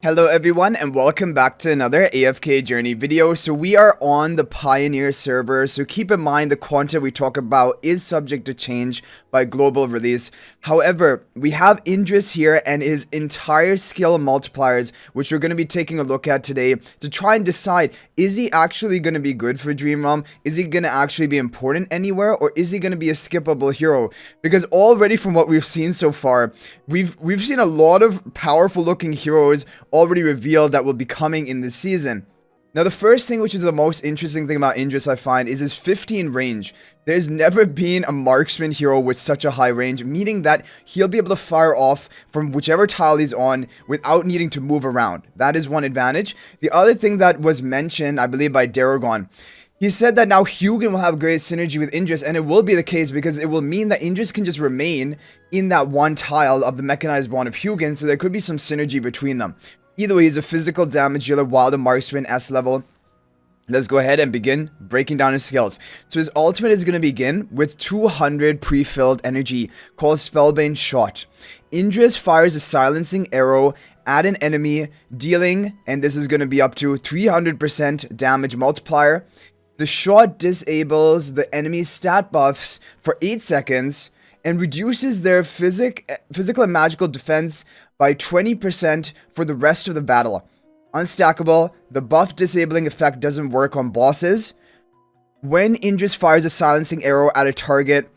Hello everyone and welcome back to another AFK journey video. So we are on the Pioneer server, so keep in mind the content we talk about is subject to change by global release. However, we have INDRIS here and his entire skill multipliers, which we're going to be taking a look at today to try and decide, is he actually going to be good for Dream Realm? Is he going to actually be important anywhere, or is he going to be a skippable hero? Because already from what we've seen so far, we've seen a lot of powerful looking heroes already revealed that will be coming in this season. Now the first thing, which is the most interesting thing about INDRIS I find, is his 15 range. There's never been a marksman hero with such a high range, meaning that he'll be able to fire off from whichever tile he's on without needing to move around. That is one advantage. The other thing that was mentioned, I believe by Daragon, he said that now Hugin will have great synergy with INDRIS, and it will be the case because it will mean that INDRIS can just remain in that one tile of the mechanized bond of Hugin, so there could be some synergy between them. Either way, he's a physical damage dealer while the marksman S level. Let's go ahead and begin breaking down his skills. So his ultimate is going to begin with 200 pre-filled energy called Spellbane Shot. INDRIS fires a silencing arrow at an enemy, dealing, and this is going to be up to 300% damage multiplier. The shot disables the enemy's stat buffs for 8 seconds and reduces their physical and magical defense by 20% for the rest of the battle. Unstackable, the buff disabling effect doesn't work on bosses. When INDRIS fires a silencing arrow at a target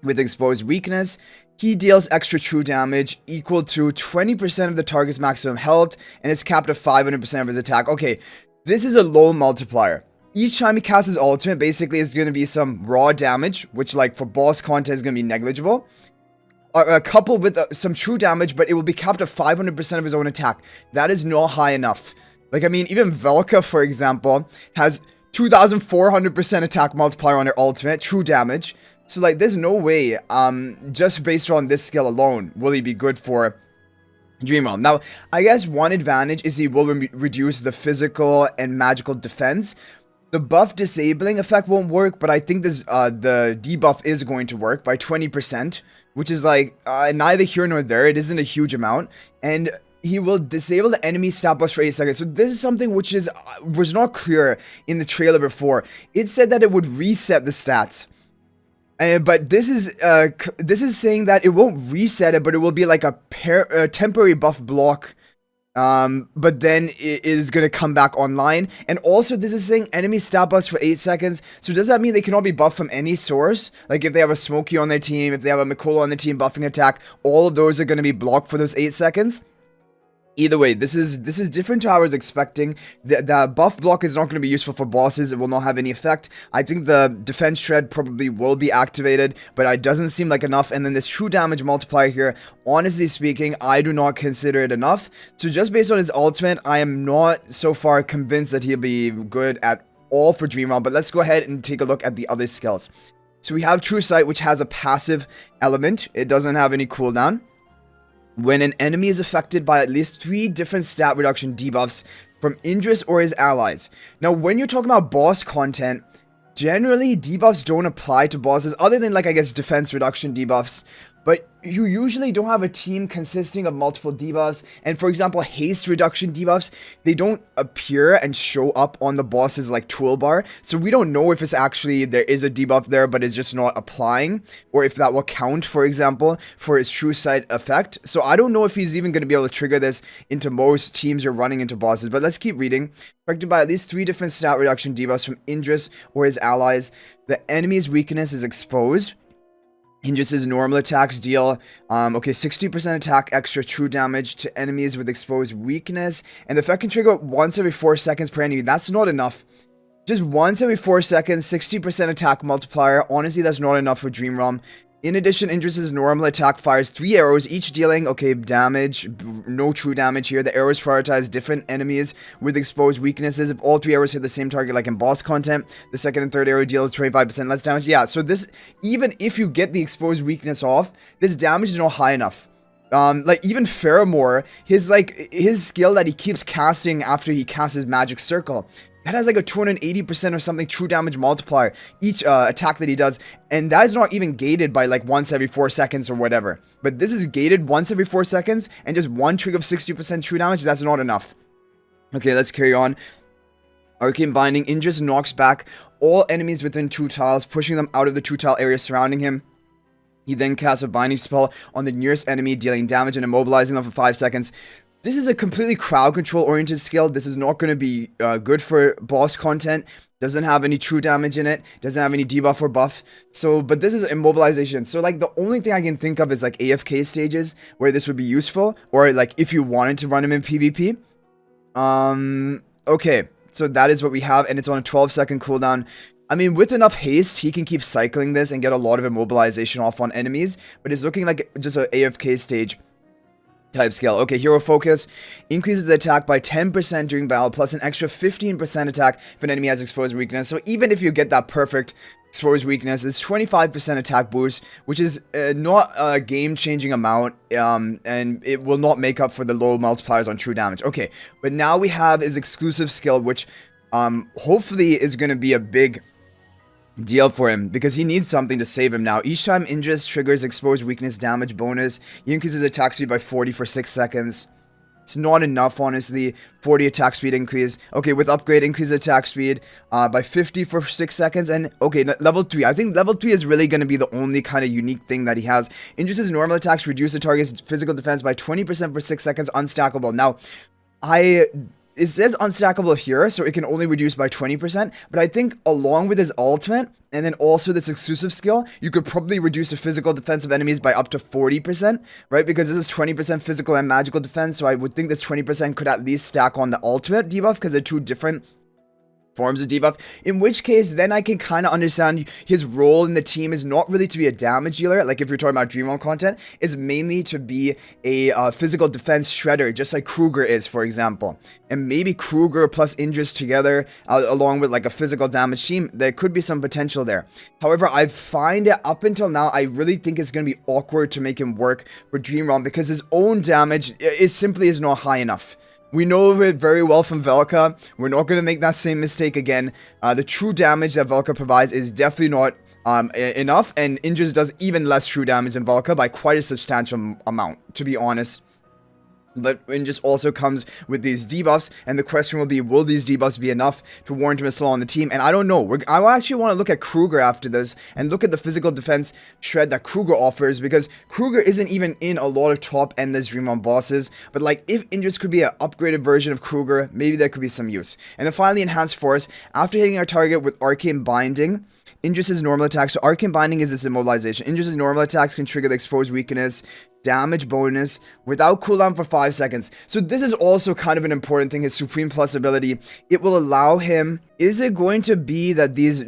with exposed weakness, he deals extra true damage equal to 20% of the target's maximum health and is capped at 500% of his attack. Okay, this is a low multiplier. Each time he casts his ultimate, basically is going to be some raw damage, which like for boss content is going to be negligible. Coupled with some true damage, but it will be capped at 500% of his own attack. That is not high enough. Like, I mean, even Velka, for example, has 2,400% attack multiplier on her ultimate, true damage. So, like, there's no way, just based on this skill alone, will he be good for Dream Realm. Now, I guess one advantage is he will reduce the physical and magical defense. The buff disabling effect won't work, but I think this the debuff is going to work by 20%, which is like neither here nor there. It isn't a huge amount, and he will disable the enemy stat buffs for 8 seconds. So this is something which was not clear in the trailer before. It said that it would reset the stats. But this is saying that it won't reset it, but it will be like a temporary buff block. But then it is going to come back online. And also this is saying enemy stat buffs for 8 seconds. So does that mean they can all be buffed from any source? Like if they have a Smokey on their team, if they have a Mikola on the team buffing attack, all of those are going to be blocked for those 8 seconds? Either way, this is different to how I was expecting. The buff block is not going to be useful for bosses. It will not have any effect. I think the defense shred probably will be activated, but it doesn't seem like enough. And then this true damage multiplier here, honestly speaking, I do not consider it enough. So just based on his ultimate, I am not so far convinced that he'll be good at all for Dream Realm. But let's go ahead and take a look at the other skills. So we have True Sight, which has a passive element. It doesn't have any cooldown. When an enemy is affected by at least 3 different stat reduction debuffs from INDRIS or his allies. Now, when you're talking about boss content, generally debuffs don't apply to bosses other than like, I guess, defense reduction debuffs. But you usually don't have a team consisting of multiple debuffs. And for example, haste reduction debuffs, they don't appear and show up on the boss's like toolbar. So we don't know if it's actually, there is a debuff there, but it's just not applying. Or if that will count, for example, for his True Sight effect. So I don't know if he's even going to be able to trigger this into most teams you're running into bosses. But let's keep reading. Affected by at least 3 different stat reduction debuffs from INDRIS or his allies, the enemy's weakness is exposed. INDRIS' normal attacks deal, 60% attack extra true damage to enemies with exposed weakness. And the effect can trigger once every 4 seconds per enemy. That's not enough. Just once every 4 seconds, 60% attack multiplier. Honestly, that's not enough for Dream Realm. In addition, INDRIS' normal attack fires 3 arrows, each dealing, damage, no true damage here. The arrows prioritize different enemies with exposed weaknesses. If all 3 arrows hit the same target like in boss content, the second and third arrow deals 25% less damage. Yeah, so this, even if you get the exposed weakness off, this damage is not high enough. Like even Faramore, his skill that he keeps casting after he casts his magic circle, That has like a 280% or something true damage multiplier each attack that he does, and that is not even gated by like once every 4 seconds or whatever. But this is gated once every 4 seconds, and just one trig of 60% true damage, that's not enough. Okay, let's carry on. Arcane Binding, INDRIS knocks back all enemies within 2 tiles, pushing them out of the 2 tile area surrounding him. He then casts a binding spell on the nearest enemy, dealing damage and immobilizing them for 5 seconds. This is a completely crowd control oriented skill. This is not going to be good for boss content. Doesn't have any true damage in it. Doesn't have any debuff or buff. So, but this is immobilization. So like the only thing I can think of is like AFK stages where this would be useful. Or like if you wanted to run him in PvP. Okay. So that is what we have. And it's on a 12-second cooldown. I mean, with enough haste, he can keep cycling this and get a lot of immobilization off on enemies. But it's looking like just an AFK stage type skill. Okay, Hero Focus increases the attack by 10% during battle, plus an extra 15% attack if an enemy has exposed weakness. So even if you get that perfect exposed weakness, it's 25% attack boost, which is not a game-changing amount, and it will not make up for the low multipliers on true damage. Okay, but now we have his exclusive skill, which hopefully is going to be a big deal for him, because he needs something to save him now. Each time INDRIS triggers exposed weakness damage bonus, he increases attack speed by 40 for 6 seconds. It's not enough, honestly. 40 attack speed increase. Okay, with upgrade, increase attack speed by 50 for 6 seconds. And okay, level 3. I think level 3 is really going to be the only kind of unique thing that he has. INDRIS' normal attacks reduce the target's physical defense by 20% for 6 seconds, unstackable. Now, it says unstackable here, so it can only reduce by 20%, but I think along with his ultimate, and then also this exclusive skill, you could probably reduce the physical defense of enemies by up to 40%, right? Because this is 20% physical and magical defense, so I would think this 20% could at least stack on the ultimate debuff, because they're 2 different forms of debuff, in which case then I can kind of understand his role in the team is not really to be a damage dealer, like if you're talking about Dreamrealm content, is mainly to be a physical defense shredder, just like Kruger is, for example. And maybe Kruger plus INDRIS together, along with like a physical damage team, there could be some potential there. However, I find it up until now, I really think it's going to be awkward to make him work for Dreamrealm, because his own damage is not high enough. We know it very well from Velka. We're not going to make that same mistake again. The true damage that Velka provides is definitely not enough, and INDRIS does even less true damage than Velka by quite a substantial amount, to be honest. But INDRIS also comes with these debuffs, and the question will be, will these debuffs be enough to warrant him a slot on the team? And I don't know. I actually want to look at Kruger after this, and look at the physical defense shred that Kruger offers, because Kruger isn't even in a lot of top endless Dreamrealm bosses. But like, if INDRIS could be an upgraded version of Kruger, maybe there could be some use. And then finally, Enhanced Force. After hitting our target with Arcane Binding, INDRIS' normal attacks, so Arcane Binding is this immobilization. INDRIS' normal attacks can trigger the exposed weakness damage bonus without cooldown for 5 seconds. So this is also kind of an important thing, his Supreme Plus ability. It will allow him, is it going to be that these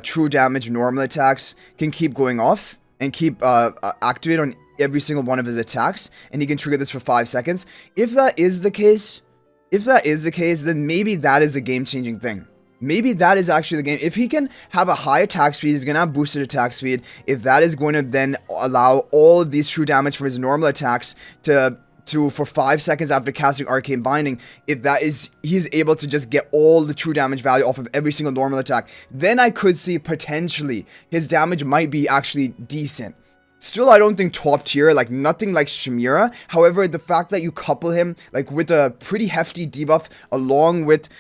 true damage normal attacks can keep going off and keep activate on every single one of his attacks, and he can trigger this for 5 seconds? If that is the case, then maybe that is a game-changing thing. Maybe that is actually the game. If he can have a high attack speed, he's going to have boosted attack speed. If that is going to then allow all of these true damage from his normal attacks to for 5 seconds after casting Arcane Binding, if that is, he's able to just get all the true damage value off of every single normal attack, then I could see potentially his damage might be actually decent. Still, I don't think top tier, like nothing like Shimira. However, the fact that you couple him like with a pretty hefty debuff along with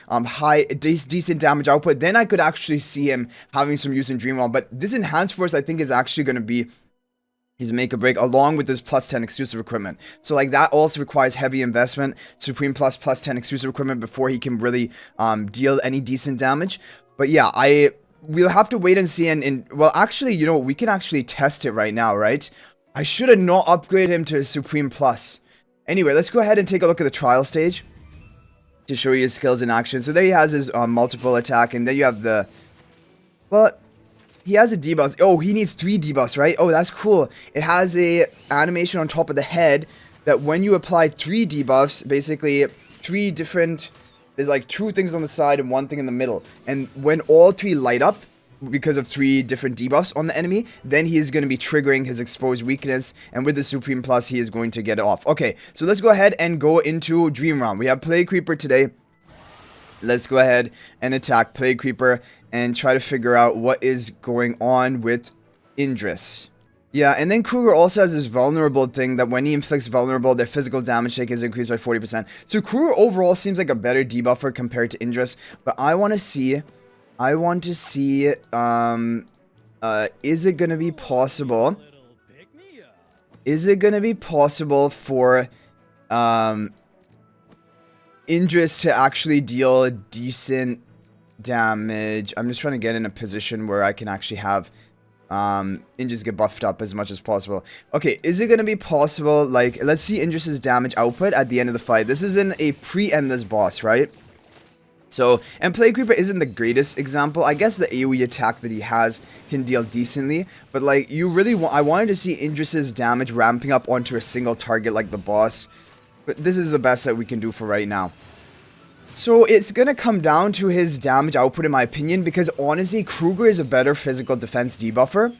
decent damage output, then I could actually see him having some use in Dreamrealm. But this Enhanced Force, I think, is actually going to be his make or break, along with this plus 10 exclusive equipment. So like that also requires heavy investment, Supreme plus 10 exclusive equipment, before he can really deal any decent damage. But yeah, we'll have to wait and see, and well, actually, you know, we can actually test it right now, right? I should have not upgraded him to Supreme Plus. Anyway, let's go ahead and take a look at the trial stage to show you his skills in action. So there he has his multiple attack, and then you have the, well, he has a debuff. Oh, he needs 3 debuffs, right? Oh, that's cool. It has a animation on top of the head that when you apply 3 debuffs, basically 3 different, there's like 2 things on the side and 1 thing in the middle. And when all 3 light up, because of 3 different debuffs on the enemy, then he is going to be triggering his exposed weakness. And with the Supreme Plus, he is going to get it off. Okay, so let's go ahead and go into Dreamrealm. We have Plague Creeper today. let's go ahead and attack Plague Creeper and try to figure out what is going on with INDRIS. Yeah, and then Kruger also has this vulnerable thing that when he inflicts vulnerable, their physical damage take is increased by 40%. So Kruger overall seems like a better debuffer compared to INDRIS, but I want to see, is it going to be possible? Is it going to be possible for, INDRIS to actually deal decent damage? I'm just trying to get in a position where I can actually have INDRIS get buffed up as much as possible. Okay, is it going to be possible, like, let's see INDRIS's damage output at the end of the fight. This is in a pre-endless boss, right? So, and Plague Creeper isn't the greatest example. I guess the AoE attack that he has can deal decently, but like, you really want, I wanted to see INDRIS's damage ramping up onto a single target like the boss, but this is the best that we can do for right now. So it's gonna come down to his damage output in my opinion, because honestly Kruger is a better physical defense debuffer.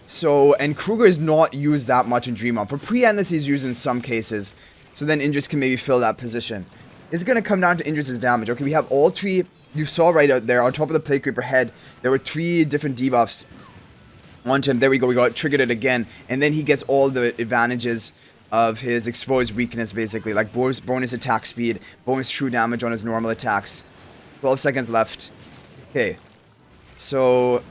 So, and Kruger is not used that much in Dream On. For pre-endless he's used in some cases, so then INDRIS can maybe fill that position. It's gonna come down to INDRIS's damage. Okay, we have all three, you saw right out there on top of the Plague Creeper head, there were 3 different debuffs onto him. There we go, we got triggered it again, and then he gets all the advantages of his exposed weakness, basically, like bonus attack speed, bonus true damage on his normal attacks. 12 seconds left. Okay, so,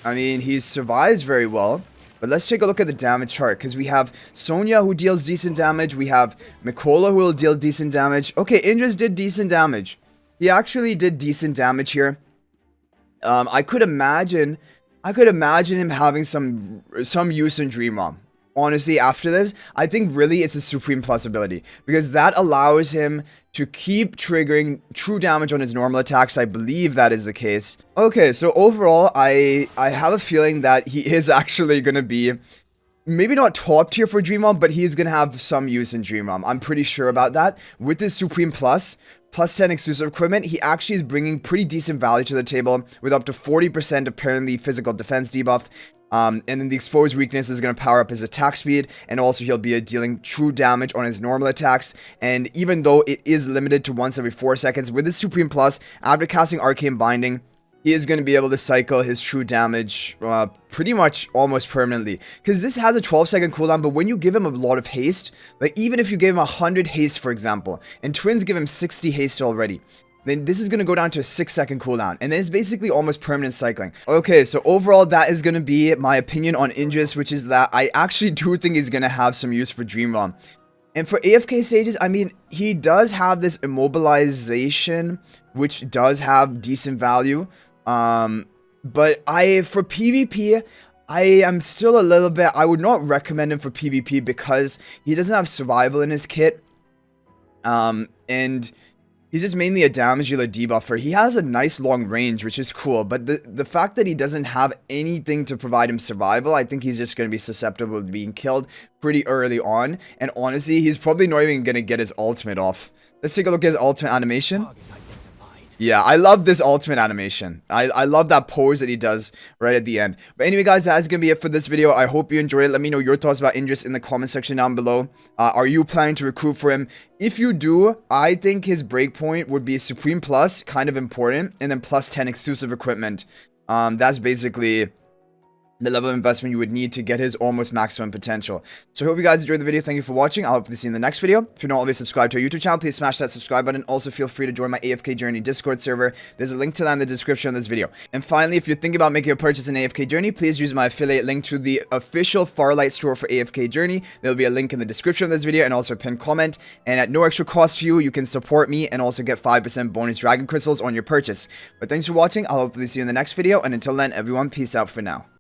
I mean, he survives very well, but let's take a look at the damage chart, because we have Sonya who deals decent damage, we have Mikola who will deal decent damage. Okay, INDRIS did decent damage. He actually did decent damage here. I could imagine him having some use in Dream On. Honestly, after this, I think really it's a Supreme Plus ability, because that allows him to keep triggering true damage on his normal attacks. I believe that is the case. Okay, so overall, I have a feeling that he is actually going to be maybe not top tier for Dream On, but he's going to have some use in Dream On. I'm pretty sure about that. With his Supreme Plus, plus 10 exclusive equipment, he actually is bringing pretty decent value to the table with up to 40% apparently physical defense debuff. And then the exposed weakness is going to power up his attack speed, and also he'll be dealing true damage on his normal attacks. And even though it is limited to once every 4 seconds, with his Supreme Plus, after casting Arcane Binding, he is going to be able to cycle his true damage pretty much almost permanently. Because this has a 12-second cooldown, but when you give him a lot of haste, like even if you gave him 100 haste, for example, and Twins give him 60 haste already, then this is going to go down to a 6-second cooldown, and then it's basically almost permanent cycling. Okay, so overall, that is going to be my opinion on INDRIS, which is that I actually do think he's going to have some use for Dream On. And for AFK stages, I mean, he does have this immobilization, which does have decent value. But for PvP, I am still a little bit, I would not recommend him for PvP because he doesn't have survival in his kit. And he's just mainly a damage dealer debuffer. He has a nice long range, which is cool, but the fact that he doesn't have anything to provide him survival, I think he's just going to be susceptible to being killed pretty early on. And honestly, he's probably not even going to get his ultimate off. Let's take a look at his ultimate animation. Yeah, I love this ultimate animation. I love that pose that he does right at the end. But anyway, guys, that's going to be it for this video. I hope you enjoyed it. Let me know your thoughts about INDRIS in the comment section down below. Are you planning to recruit for him? If you do, I think his breakpoint would be Supreme Plus, kind of important, and then plus 10 exclusive equipment. That's basically the level of investment you would need to get his almost maximum potential. So I hope you guys enjoyed the video. Thank you for watching. I'll hopefully see you in the next video. If you're not already subscribed to our YouTube channel, please smash that subscribe button. Also, feel free to join my AFK Journey Discord server. There's a link to that in the description of this video. And finally, if you're thinking about making a purchase in AFK Journey, please use my affiliate link to the official Farlight store for AFK Journey. There'll be a link in the description of this video and also a pinned comment. And at no extra cost to you, you can support me and also get 5% bonus dragon crystals on your purchase. But thanks for watching. I'll hopefully see you in the next video. And until then, everyone, peace out for now.